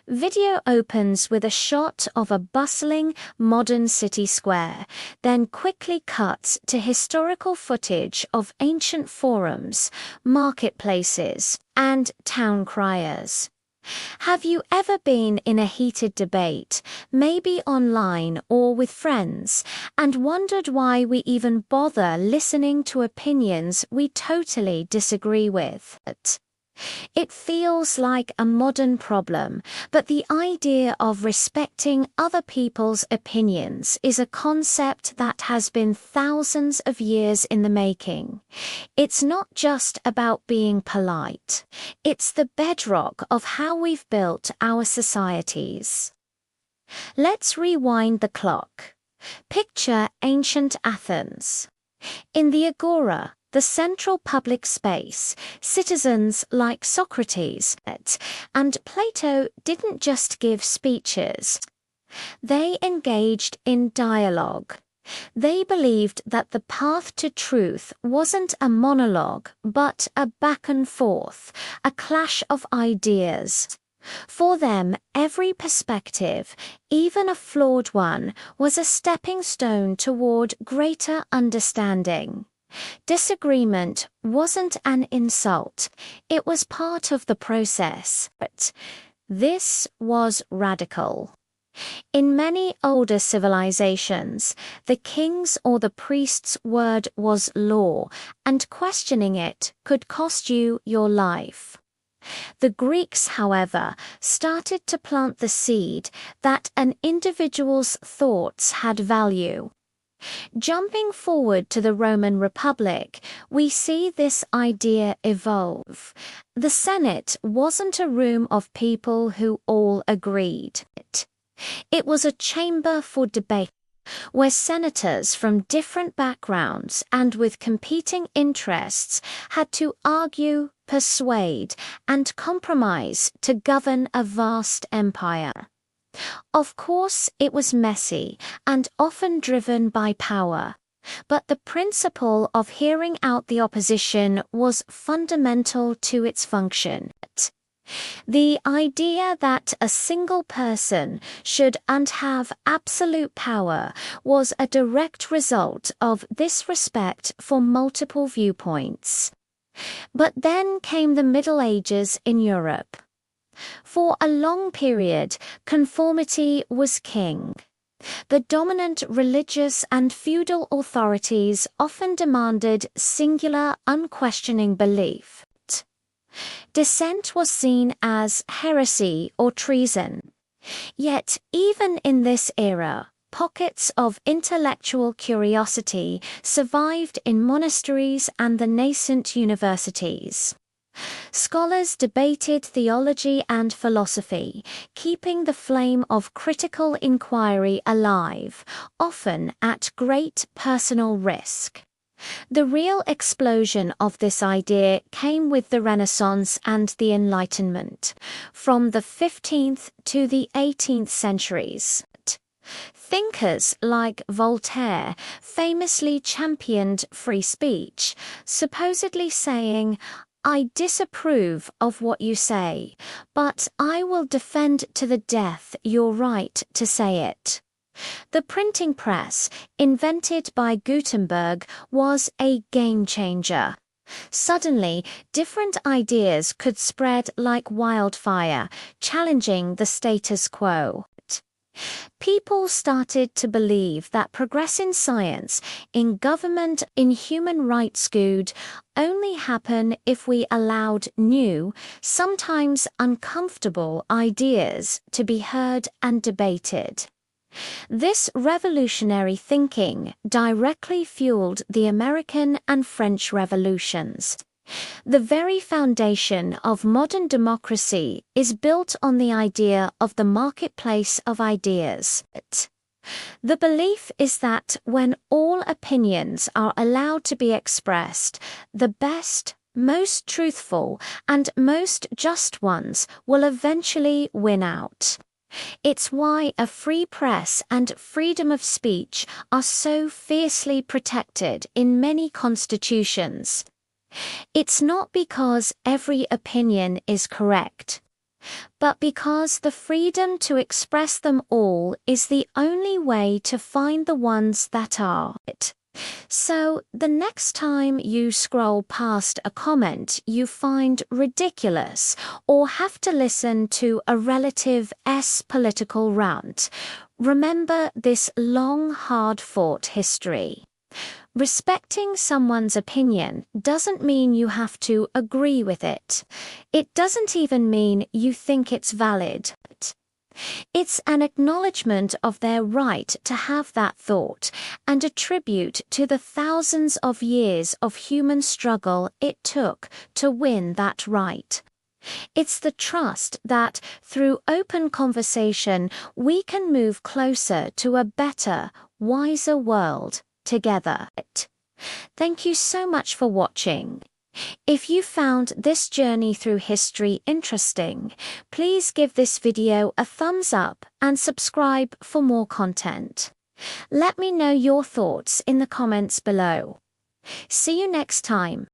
Video opens with a shot of a bustling, modern city square, then quickly cuts to historical footage of ancient forums, marketplaces, and town criers. Have you ever been in a heated debate, maybe online or with friends, and wondered why we even bother listening to opinions we totally disagree with? It feels like a modern problem, but the idea of respecting other people's opinions is a concept that has been thousands of years in the making. It's not just about being polite. It's the bedrock of how we've built our societies. Let's rewind the clock. Picture ancient Athens. In the agora, the central public space, citizens like Socrates and Plato didn't just give speeches. They engaged in dialogue. They believed that the path to truth wasn't a monologue, but a back and forth, a clash of ideas. For them, every perspective, even a flawed one, was a stepping stone toward greater understanding. Disagreement wasn't an insult, it was part of the process. But this was radical. In many older civilizations, the king's or the priest's word was law, and questioning it could cost you your life. The Greeks, however, started to plant the seed that an individual's thoughts had value. Jumping forward to the Roman Republic, we see this idea evolve. The Senate wasn't a room of people who all agreed. It was a chamber for debate, where senators from different backgrounds and with competing interests had to argue, persuade, and compromise to govern a vast empire. Of course, it was messy and often driven by power, but the principle of hearing out the opposition was fundamental to its function. The idea that a single person should and have absolute power was a direct result of this respect for multiple viewpoints. But then came the Middle Ages in Europe. For a long period, conformity was king. The dominant religious and feudal authorities often demanded singular, unquestioning belief. Dissent was seen as heresy or treason. Yet, even in this era, pockets of intellectual curiosity survived in monasteries and the nascent universities. Scholars debated theology and philosophy, keeping the flame of critical inquiry alive, often at great personal risk. The real explosion of this idea came with the Renaissance and the Enlightenment, from the 15th to the 18th centuries. Thinkers like Voltaire famously championed free speech, supposedly saying, "I disapprove of what you say, but I will defend to the death your right to say it." The printing press, invented by Gutenberg, was a game changer. Suddenly, different ideas could spread like wildfire, challenging the status quo. People started to believe that progress in science, in government, in human rights could only happen if we allowed new, sometimes uncomfortable ideas to be heard and debated. This revolutionary thinking directly fueled the American and French revolutions. The very foundation of modern democracy is built on the idea of the marketplace of ideas. The belief is that when all opinions are allowed to be expressed, the best, most truthful, and most just ones will eventually win out. It's why a free press and freedom of speech are so fiercely protected in many constitutions. It's not because every opinion is correct. but because the freedom to express them all is the only way to find the ones that are it. So, the next time you scroll past a comment you find ridiculous or have to listen to a relative's political rant, remember this long, hard-fought history. Respecting someone's opinion doesn't mean you have to agree with it. It doesn't even mean you think it's valid. It's an acknowledgement of their right to have that thought and a tribute to the thousands of years of human struggle it took to win that right. It's the trust that, through open conversation, we can move closer to a better, wiser world together. Thank you so much for watching. If you found this journey through history interesting, please give this video a thumbs up and subscribe for more content. Let me know your thoughts in the comments below. See you next time.